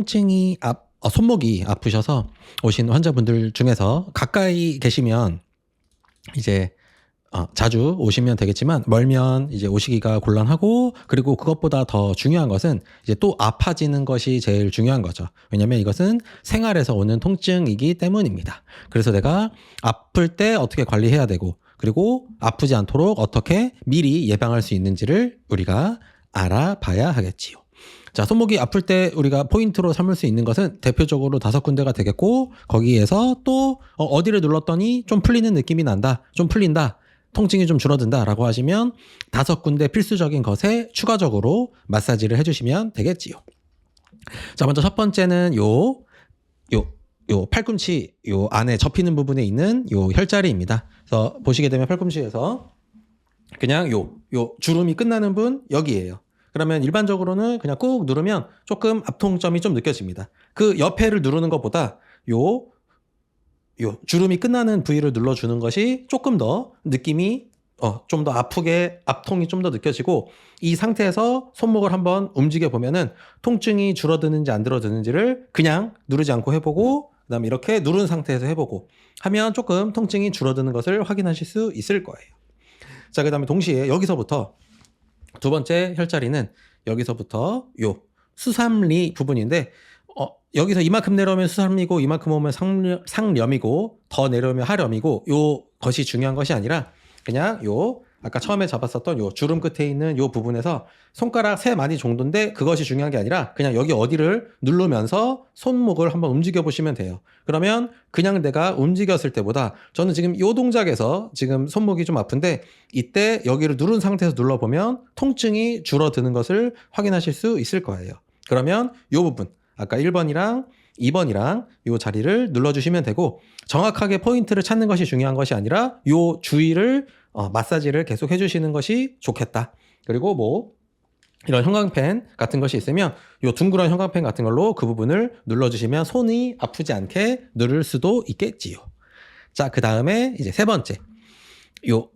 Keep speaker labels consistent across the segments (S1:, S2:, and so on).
S1: 통증이 손목이 아프셔서 오신 환자분들 중에서 가까이 계시면 이제 자주 오시면 되겠지만 멀면 이제 오시기가 곤란하고, 그리고 그것보다 더 중요한 것은 이제 또 아파지는 것이 제일 중요한 거죠. 왜냐면 이것은 생활에서 오는 통증이기 때문입니다. 그래서 내가 아플 때 어떻게 관리해야 되고, 그리고 아프지 않도록 어떻게 미리 예방할 수 있는지를 우리가 알아봐야 하겠지요. 자, 손목이 아플 때 우리가 포인트로 삼을 수 있는 것은 대표적으로 5군데가 되겠고, 거기에서 또 어디를 눌렀더니 좀 풀리는 느낌이 난다, 좀 풀린다, 통증이 좀 줄어든다 라고 하시면 5군데 필수적인 것에 추가적으로 마사지를 해주시면 되겠지요. 자, 먼저 첫 번째는 요 팔꿈치 요 안에 접히는 부분에 있는 요 혈자리입니다. 그래서 보시게 되면 팔꿈치에서 그냥 요 주름이 끝나는 분 여기에요. 그러면 일반적으로는 그냥 꾹 누르면 조금 압통점이 좀 느껴집니다. 그 옆에를 누르는 것보다 요 주름이 끝나는 부위를 눌러주는 것이 조금 더 느낌이 좀 더 아프게, 압통이 좀 더 느껴지고, 이 상태에서 손목을 한번 움직여 보면은 통증이 줄어드는지 안 줄어드는지를 그냥 누르지 않고 해보고, 그 다음에 이렇게 누른 상태에서 해보고 하면 조금 통증이 줄어드는 것을 확인하실 수 있을 거예요. 자, 그 다음에 동시에 여기서부터 두 번째 혈자리는 여기서부터 요 수삼리 부분인데, 여기서 이만큼 내려오면 수삼리고, 이만큼 오면 상렴이고, 더 내려오면 하렴이고, 요 것이 중요한 것이 아니라 그냥 요 아까 처음에 잡았었던 요 주름 끝에 있는 요 부분에서 손가락 3마디 정도인데, 그것이 중요한 게 아니라 그냥 여기 어디를 누르면서 손목을 한번 움직여 보시면 돼요. 그러면 그냥 내가 움직였을 때보다, 저는 지금 요 동작에서 지금 손목이 좀 아픈데, 이때 여기를 누른 상태에서 눌러보면 통증이 줄어드는 것을 확인하실 수 있을 거예요. 그러면 요 부분 아까 1번이랑 2번이랑 요 자리를 눌러주시면 되고, 정확하게 포인트를 찾는 것이 중요한 것이 아니라 요 주위를 마사지를 계속 해주시는 것이 좋겠다. 그리고 뭐 이런 형광펜 같은 것이 있으면 요 둥그런 형광펜 같은 걸로 그 부분을 눌러주시면 손이 아프지 않게 누를 수도 있겠지요. 자, 그 다음에 이제 세 번째, 요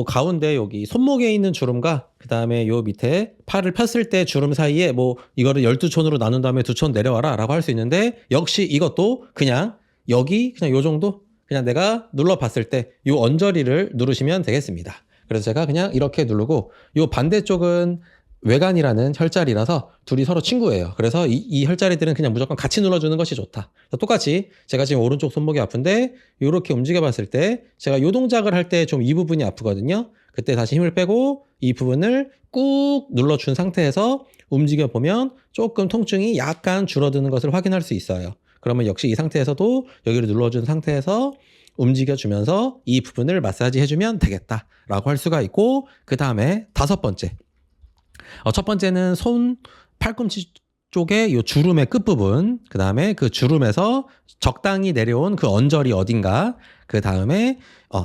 S1: 가운데 여기 손목에 있는 주름과 그 다음에 요 밑에 팔을 폈을 때 주름 사이에 뭐 이거를 12촌으로 나눈 다음에 2촌 내려와라 라고 할 수 있는데, 역시 이것도 그냥 여기 그냥 요 정도 그냥 내가 눌러봤을 때 요 언저리를 누르시면 되겠습니다. 그래서 제가 그냥 이렇게 누르고, 요 반대쪽은 외관이라는 혈자리라서 둘이 서로 친구예요. 그래서 이 혈자리들은 그냥 무조건 같이 눌러주는 것이 좋다. 똑같이 제가 지금 오른쪽 손목이 아픈데 이렇게 움직여 봤을 때 제가 이 동작을 할 때 좀 이 부분이 아프거든요. 그때 다시 힘을 빼고 이 부분을 꾹 눌러준 상태에서 움직여 보면 조금 통증이 약간 줄어드는 것을 확인할 수 있어요. 그러면 역시 이 상태에서도 여기를 눌러준 상태에서 움직여주면서 이 부분을 마사지 해주면 되겠다라고 할 수가 있고, 그 다음에 5번째. 첫 번째는 손 팔꿈치 쪽에 요 주름의 끝부분, 그 다음에 그 주름에서 적당히 내려온 그 언저리 어딘가, 그 다음에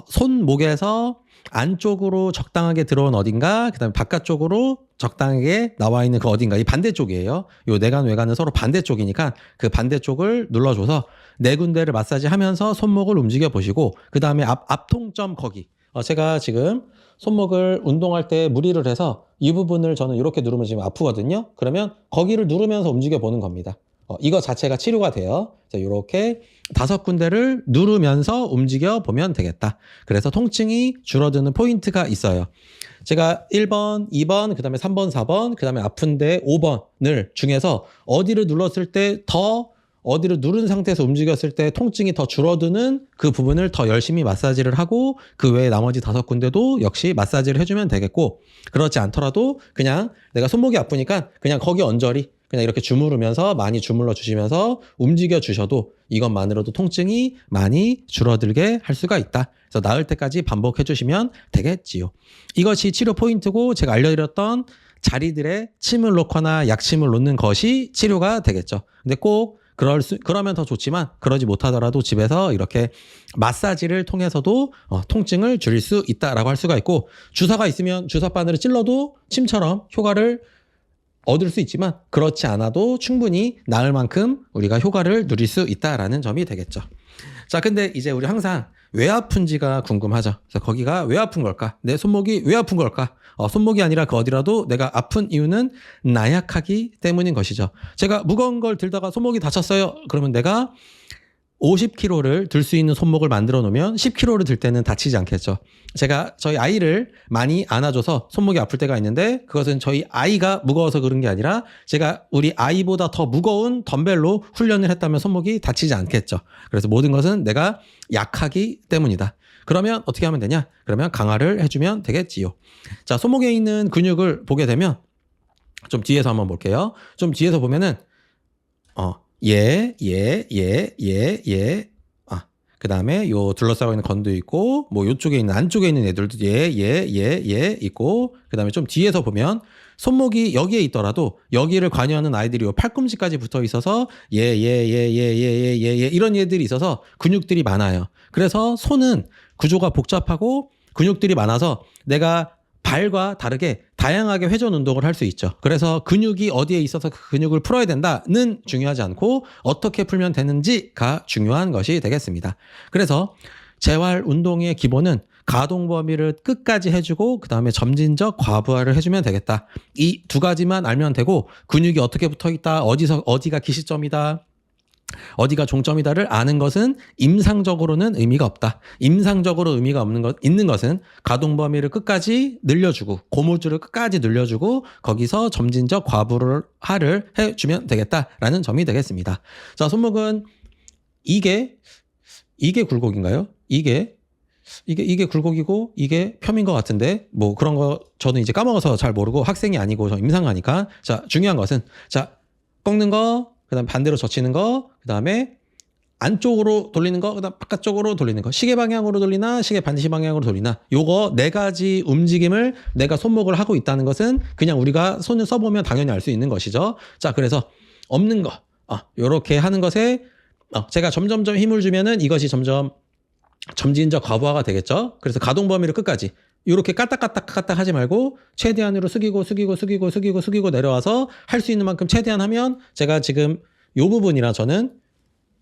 S1: 손목에서 안쪽으로 적당하게 들어온 어딘가, 그 다음에 바깥쪽으로 적당하게 나와 있는 그 어딘가, 이 반대쪽이에요. 요 내관 외관은 서로 반대쪽이니까 그 반대쪽을 눌러줘서 4군데를 마사지 하면서 손목을 움직여 보시고, 그 다음에 앞통점 거기, 제가 지금 손목을 운동할 때 무리를 해서 이 부분을 저는 이렇게 누르면 지금 아프거든요. 그러면 거기를 누르면서 움직여 보는 겁니다. 이거 자체가 치료가 돼요. 이렇게 5군데를 누르면서 움직여 보면 되겠다. 그래서 통증이 줄어드는 포인트가 있어요. 제가 1번, 2번, 그 다음에 3번, 4번, 그 다음에 아픈데 5번을 중에서 어디를 눌렀을 때 어디를 누른 상태에서 움직였을 때 통증이 더 줄어드는 그 부분을 더 열심히 마사지를 하고, 그 외에 나머지 5군데도 역시 마사지를 해주면 되겠고, 그렇지 않더라도 그냥 내가 손목이 아프니까 그냥 거기 언저리 그냥 이렇게 주무르면서 많이 주물러 주시면서 움직여 주셔도 이것만으로도 통증이 많이 줄어들게 할 수가 있다. 그래서 나을 때까지 반복해 주시면 되겠지요. 이것이 치료 포인트고, 제가 알려드렸던 자리들에 침을 놓거나 약침을 놓는 것이 치료가 되겠죠. 근데 꼭 그러면 더 좋지만, 그러지 못하더라도 집에서 이렇게 마사지를 통해서도 통증을 줄일 수 있다라고 할 수가 있고, 주사가 있으면 주사바늘을 찔러도 침처럼 효과를 얻을 수 있지만, 그렇지 않아도 충분히 나을 만큼 우리가 효과를 누릴 수 있다라는 점이 되겠죠. 자, 근데 이제 우리 항상 왜 아픈지가 궁금하죠. 그래서 거기가 왜 아픈 걸까? 내 손목이 왜 아픈 걸까? 손목이 아니라 그 어디라도 내가 아픈 이유는 나약하기 때문인 것이죠. 제가 무거운 걸 들다가 손목이 다쳤어요. 그러면 내가 50kg를 들 수 있는 손목을 만들어 놓으면 10kg를 들 때는 다치지 않겠죠. 제가 저희 아이를 많이 안아줘서 손목이 아플 때가 있는데 그것은 저희 아이가 무거워서 그런 게 아니라 제가 우리 아이보다 더 무거운 덤벨로 훈련을 했다면 손목이 다치지 않겠죠. 그래서 모든 것은 내가 약하기 때문이다. 그러면 어떻게 하면 되냐? 그러면 강화를 해주면 되겠지요. 자, 손목에 있는 근육을 보게 되면 좀 뒤에서 한번 볼게요. 좀 뒤에서 보면은 그 다음에 요 둘러싸고 있는 건도 있고, 뭐 요쪽에 있는 안쪽에 있는 애들도 있고, 그 다음에 좀 뒤에서 보면 손목이 여기에 있더라도 여기를 관여하는 아이들이 요 팔꿈치까지 붙어 있어서 이런 얘들이 있어서 근육들이 많아요. 그래서 손은 구조가 복잡하고 근육들이 많아서 내가 발과 다르게 다양하게 회전 운동을 할 수 있죠. 그래서 근육이 어디에 있어서 그 근육을 풀어야 된다는 중요하지 않고 어떻게 풀면 되는지가 중요한 것이 되겠습니다. 그래서 재활 운동의 기본은 가동 범위를 끝까지 해주고 그 다음에 점진적 과부하를 해주면 되겠다. 이 두 가지만 알면 되고 근육이 어떻게 붙어 있다, 어디가 기시점이다, 어디가 종점이다를 아는 것은 임상적으로는 의미가 없다. 임상적으로 의미가 있는 것은 가동 범위를 끝까지 늘려주고 고무줄을 끝까지 늘려주고 거기서 점진적 과부하를 해주면 되겠다라는 점이 되겠습니다. 자, 손목은 이게 굴곡인가요? 이게 굴곡이고 이게 펴인 것 같은데 뭐 그런 거 저는 이제 까먹어서 잘 모르고 학생이 아니고 저 임상가니까. 자, 중요한 것은 자, 꺾는 거, 그다음 반대로 젖히는 거, 그다음에 안쪽으로 돌리는 거, 그다음 바깥쪽으로 돌리는 거. 시계 방향으로 돌리나 시계 반시 방향으로 돌리나. 요거 네 가지 움직임을 내가 손목을 하고 있다는 것은 그냥 우리가 손을 써보면 당연히 알 수 있는 것이죠. 자, 그래서 없는 거, 요렇게 하는 것에 제가 점점점 힘을 주면은 이것이 점점 점진적 과부하가 되겠죠. 그래서 가동 범위를 끝까지 이렇게 까딱까딱 하지 말고 최대한으로 숙이고 내려와서 할 수 있는 만큼 최대한 하면 제가 지금 요 부분이라 저는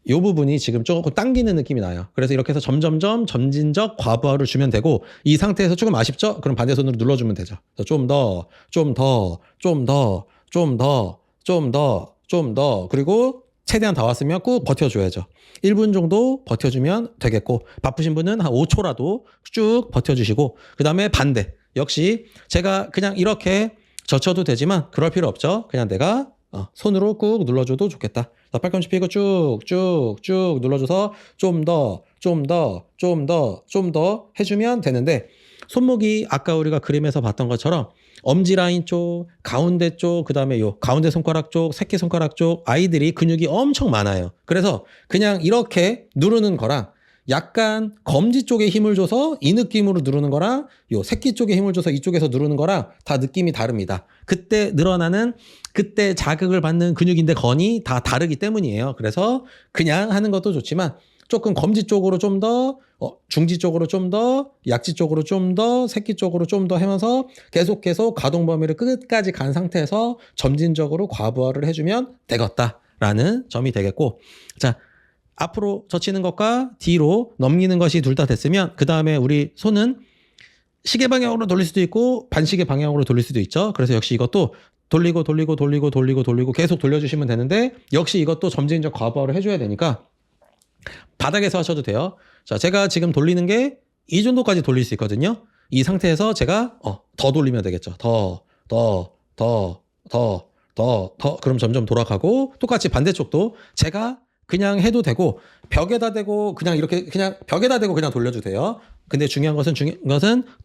S1: 요 부분이 지금 조금 당기는 느낌이 나요. 그래서 이렇게 해서 점점점 점진적 과부하를 주면 되고 이 상태에서 조금 아쉽죠? 그럼 반대손으로 눌러주면 되죠. 좀 더 그리고 최대한 다 왔으면 꾹 버텨줘야죠. 1분 정도 버텨주면 되겠고 바쁘신 분은 한 5초라도 쭉 버텨주시고 그 다음에 반대. 역시 제가 그냥 이렇게 젖혀도 되지만 그럴 필요 없죠. 그냥 내가 손으로 꾹 눌러줘도 좋겠다. 팔꿈치 펴고 쭉쭉쭉 눌러줘서 좀 더 해주면 되는데 손목이 아까 우리가 그림에서 봤던 것처럼 엄지라인 쪽, 가운데 쪽, 그 다음에 요 가운데 손가락 쪽, 새끼손가락 쪽 아이들이 근육이 엄청 많아요. 그래서 그냥 이렇게 누르는 거랑 약간 검지 쪽에 힘을 줘서 이 느낌으로 누르는 거랑 요 새끼 쪽에 힘을 줘서 이쪽에서 누르는 거랑 다 느낌이 다릅니다. 그때 늘어나는, 그때 자극을 받는 근육인데 건이 다 다르기 때문이에요. 그래서 그냥 하는 것도 좋지만 조금 검지 쪽으로 좀 더, 중지 쪽으로 좀 더, 약지 쪽으로 좀 더, 새끼 쪽으로 좀 더 하면서 계속 가동 범위를 끝까지 간 상태에서 점진적으로 과부하를 해주면 되겠다라는 점이 되겠고, 자, 앞으로 젖히는 것과 뒤로 넘기는 것이 둘 다 됐으면 그 다음에 우리 손은 시계 방향으로 돌릴 수도 있고 반시계 방향으로 돌릴 수도 있죠. 그래서 역시 이것도 돌리고 계속 돌려주시면 되는데 역시 이것도 점진적 과부하를 해줘야 되니까 바닥에서 하셔도 돼요. 자, 제가 지금 돌리는 게 이 정도까지 돌릴 수 있거든요. 이 상태에서 제가 더 돌리면 되겠죠. 그럼 점점 돌아가고 똑같이 반대쪽도 제가 그냥 해도 되고 벽에다 대고 그냥 이렇게 그냥 벽에다 대고 그냥 돌려주세요. 근데 중요한 것은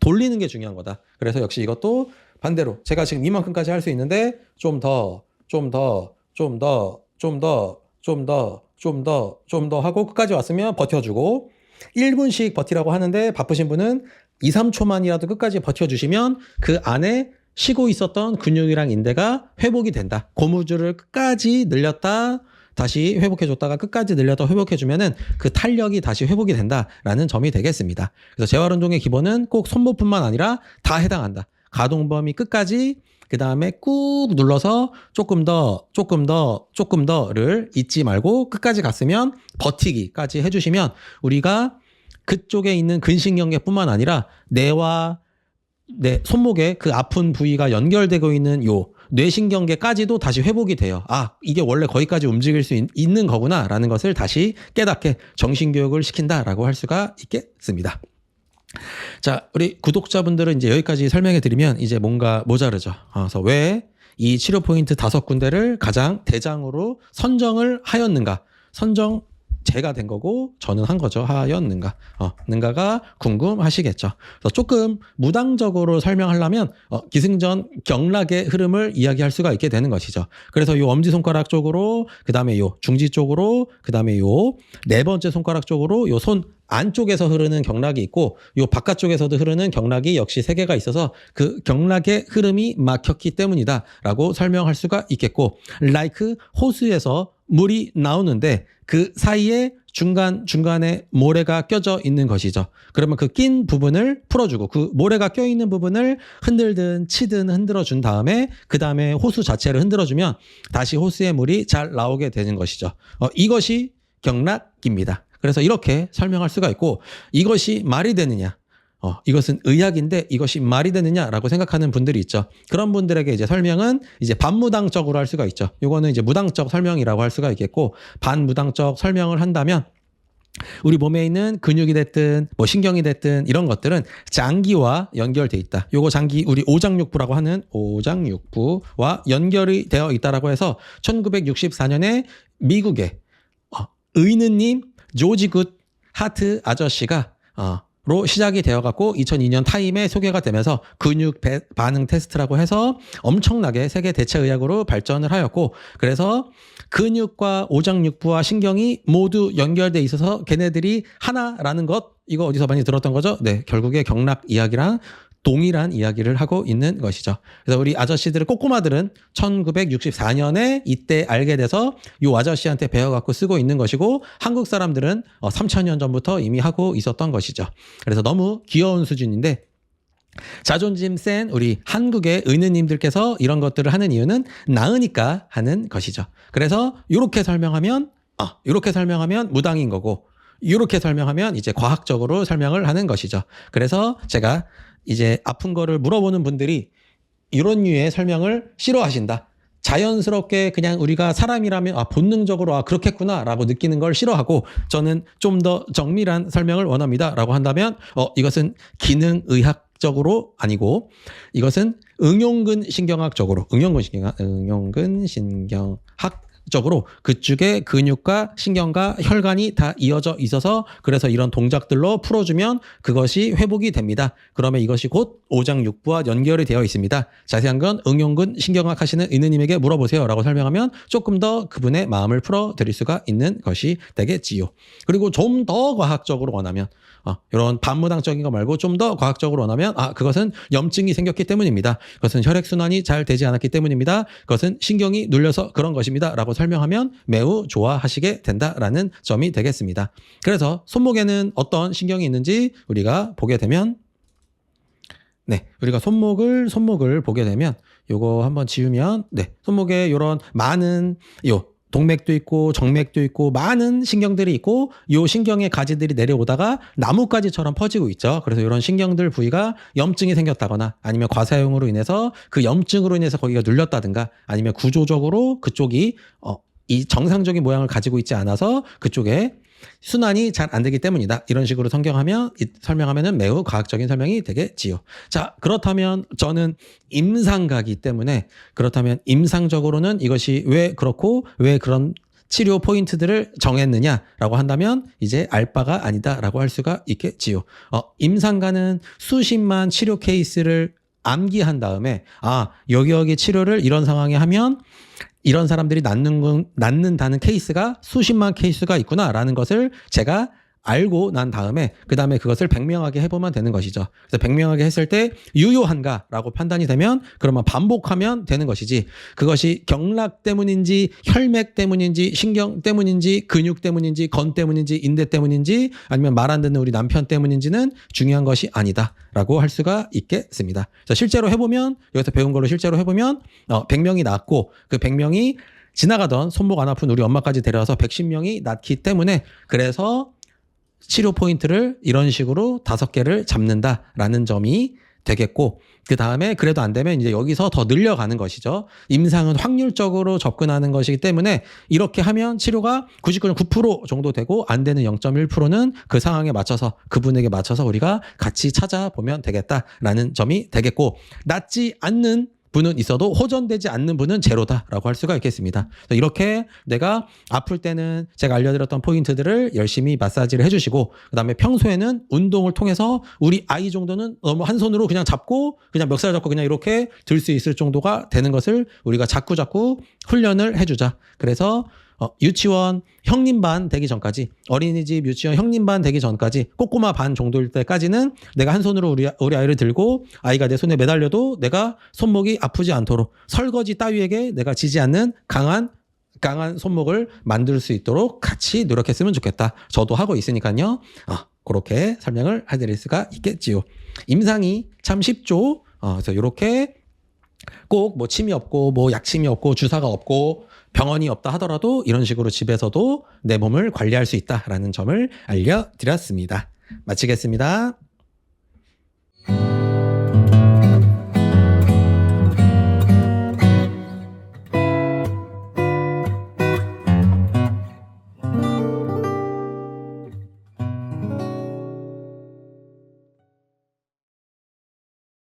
S1: 돌리는 게 중요한 거다. 그래서 역시 이것도 반대로 제가 지금 이만큼까지 할 수 있는데 좀 더 하고 끝까지 왔으면 버텨주고 1분씩 버티라고 하는데 바쁘신 분은 2, 3초만이라도 끝까지 버텨주시면 그 안에 쉬고 있었던 근육이랑 인대가 회복이 된다. 고무줄을 끝까지 늘렸다 다시 회복해줬다가 끝까지 늘렸다 회복해주면은 그 탄력이 다시 회복이 된다라는 점이 되겠습니다. 그래서 재활운동의 기본은 꼭 손목뿐만 아니라 다 해당한다. 가동 범위 끝까지 그 다음에 꾹 눌러서 조금 더를 잊지 말고 끝까지 갔으면 버티기까지 해주시면 우리가 그쪽에 있는 근신경계뿐만 아니라 뇌와 내 손목에 그 아픈 부위가 연결되고 있는 요 뇌신경계까지도 다시 회복이 돼요. 아, 이게 원래 거기까지 움직일 수 있는 거구나 라는 것을 다시 깨닫게 정신교육을 시킨다라고 할 수가 있겠습니다. 자, 우리 구독자분들은 이제 여기까지 설명해 드리면 이제 뭔가 모자르죠. 그래서 왜 이 치료 포인트 5군데를 가장 대장으로 선정을 하였는가? 제가 된 거고 저는 한 거죠. 하였는가? 는가가 궁금하시겠죠. 그래서 조금 무당적으로 설명하려면 기승전 경락의 흐름을 이야기할 수가 있게 되는 것이죠. 그래서 요 엄지손가락 쪽으로, 그 다음에 요 중지 쪽으로, 그 다음에 요 네 번째 손가락 쪽으로 요 손 안쪽에서 흐르는 경락이 있고 요 바깥쪽에서도 흐르는 경락이 역시 3개가 있어서 그 경락의 흐름이 막혔기 때문이다 라고 설명할 수가 있겠고, like 호수에서 물이 나오는데 그 사이에 중간에 모래가 껴져 있는 것이죠. 그러면 그 낀 부분을 풀어주고 그 모래가 껴있는 부분을 흔들든 치든 흔들어준 다음에 그 다음에 호수 자체를 흔들어주면 다시 호수의 물이 잘 나오게 되는 것이죠. 이것이 경락입니다. 그래서 이렇게 설명할 수가 있고, 이것이 말이 되느냐? 이것은 의학인데 이것이 말이 되느냐라고 생각하는 분들이 있죠. 그런 분들에게 이제 설명은 이제 반무당적으로 할 수가 있죠. 이거는 이제 무당적 설명이라고 할 수가 있겠고, 반무당적 설명을 한다면 우리 몸에 있는 근육이 됐든 뭐 신경이 됐든 이런 것들은 장기와 연결돼 있다. 요거 장기 우리 오장육부라고 하는 오장육부와 연결이 되어 있다라고 해서 1964년에 미국의 의느님 조지 굿 하트 아저씨가 로 시작이 되어갖고 2002년 타임에 소개가 되면서 근육 반응 테스트라고 해서 엄청나게 세계 대체의학으로 발전을 하였고, 그래서 근육과 오장육부와 신경이 모두 연결돼 있어서 걔네들이 하나라는 것, 이거 어디서 많이 들었던 거죠? 네, 결국에 경락 이야기랑 동일한 이야기를 하고 있는 것이죠. 그래서 우리 아저씨들, 꼬꼬마들은 1964년에 이때 알게 돼서 이 아저씨한테 배워갖고 쓰고 있는 것이고, 한국 사람들은 3000년 전부터 이미 하고 있었던 것이죠. 그래서 너무 귀여운 수준인데, 자존심 센 우리 한국의 의느님들께서 이런 것들을 하는 이유는 나으니까 하는 것이죠. 그래서 이렇게 설명하면 무당인 거고, 이렇게 설명하면 이제 과학적으로 설명을 하는 것이죠. 그래서 제가 이제 아픈 거를 물어보는 분들이 이런 류의 설명을 싫어하신다. 자연스럽게 그냥 우리가 사람이라면 본능적으로 그렇겠구나 라고 느끼는 걸 싫어하고, 저는 좀 더 정밀한 설명을 원합니다 라고 한다면 이것은 기능의학적으로 아니고 이것은 응용근신경학적으로 응용근신경학적으로 그쪽에 근육과 신경과 혈관이 다 이어져 있어서, 그래서 이런 동작들로 풀어주면 그것이 회복이 됩니다. 그러면 이것이 곧 오장육부와 연결이 되어 있습니다. 자세한 건 응용근 신경학 하시는 의느님에게 물어보세요 라고 설명하면 조금 더 그분의 마음을 풀어드릴 수가 있는 것이 되겠지요. 그리고 좀 더 과학적으로 원하면 이런 반무당적인 거 말고 좀 더 과학적으로 원하면 그것은 염증이 생겼기 때문입니다. 그것은 혈액순환이 잘 되지 않았기 때문입니다. 그것은 신경이 눌려서 그런 것입니다 라고 설명하면 매우 좋아하시게 된다라는 점이 되겠습니다. 그래서 손목에는 어떤 신경이 있는지 우리가 보게 되면, 우리가 손목을 보게 되면 요거 한번 지우면 손목에 이런 많은 동맥도 있고 정맥도 있고 많은 신경들이 있고, 요 신경의 가지들이 내려오다가 나뭇가지처럼 퍼지고 있죠. 그래서 이런 신경들 부위가 염증이 생겼다거나 아니면 과사용으로 인해서 그 염증으로 인해서 거기가 눌렸다든가, 아니면 구조적으로 그쪽이 이 정상적인 모양을 가지고 있지 않아서 그쪽에 순환이 잘 안 되기 때문이다. 이런 식으로 설명하면 매우 과학적인 설명이 되겠지요. 자, 그렇다면 저는 임상가기 때문에, 그렇다면 임상적으로는 이것이 왜 그렇고 왜 그런 치료 포인트들을 정했느냐라고 한다면 이제 알 바가 아니다라고 할 수가 있겠지요. 임상가는 수십만 치료 케이스를 암기한 다음에 여기 치료를 이런 상황에 하면 이런 사람들이 낫는다는 케이스가 수십만 케이스가 있구나라는 것을 제가 알고 난 다음에 그 다음에 그것을 백명하게 해보면 되는 것이죠. 그래서 백명하게 했을 때 유효한가라고 판단이 되면 그러면 반복하면 되는 것이지 그것이 경락 때문인지 혈맥 때문인지 신경 때문인지 근육 때문인지 건 때문인지 인대 때문인지 아니면 말 안 듣는 우리 남편 때문인지는 중요한 것이 아니다라고 할 수가 있겠습니다. 그래서 실제로 해보면 여기서 배운 걸로 실제로 해보면 100명이 낳았고 그 100명이 지나가던 손목 안 아픈 우리 엄마까지 데려와서 110명이 낳기 때문에 그래서 치료 포인트를 이런 식으로 5개를 잡는다라는 점이 되겠고 그 다음에 그래도 안 되면 이제 여기서 더 늘려가는 것이죠. 임상은 확률적으로 접근하는 것이기 때문에 이렇게 하면 치료가 99.9% 정도 되고 안 되는 0.1%는 그 상황에 맞춰서 그분에게 맞춰서 우리가 같이 찾아보면 되겠다라는 점이 되겠고 낫지 않는 분은 있어도 호전되지 않는 분은 제로다라고 할 수가 있겠습니다. 이렇게 내가 아플 때는 제가 알려드렸던 포인트들을 열심히 마사지를 해주시고 그다음에 평소에는 운동을 통해서 우리 아이 정도는 너무 한 손으로 그냥 잡고 그냥 멱살 잡고 그냥 이렇게 들 수 있을 정도가 되는 것을 우리가 자꾸 훈련을 해주자. 그래서 유치원 형님반 되기 전까지 어린이집 유치원 형님반 되기 전까지 꼬꼬마 반 정도일 때까지는 내가 한 손으로 우리 아이를 들고 아이가 내 손에 매달려도 내가 손목이 아프지 않도록 설거지 따위에게 내가 지지 않는 강한 손목을 만들 수 있도록 같이 노력했으면 좋겠다. 저도 하고 있으니까요. 그렇게 설명을 해드릴 수가 있겠지요. 임상이 참 쉽죠. 그래서 이렇게 꼭 뭐 침이 없고 뭐 약침이 없고 주사가 없고 병원이 없다 하더라도 이런 식으로 집에서도 내 몸을 관리할 수 있다라는 점을 알려드렸습니다. 마치겠습니다.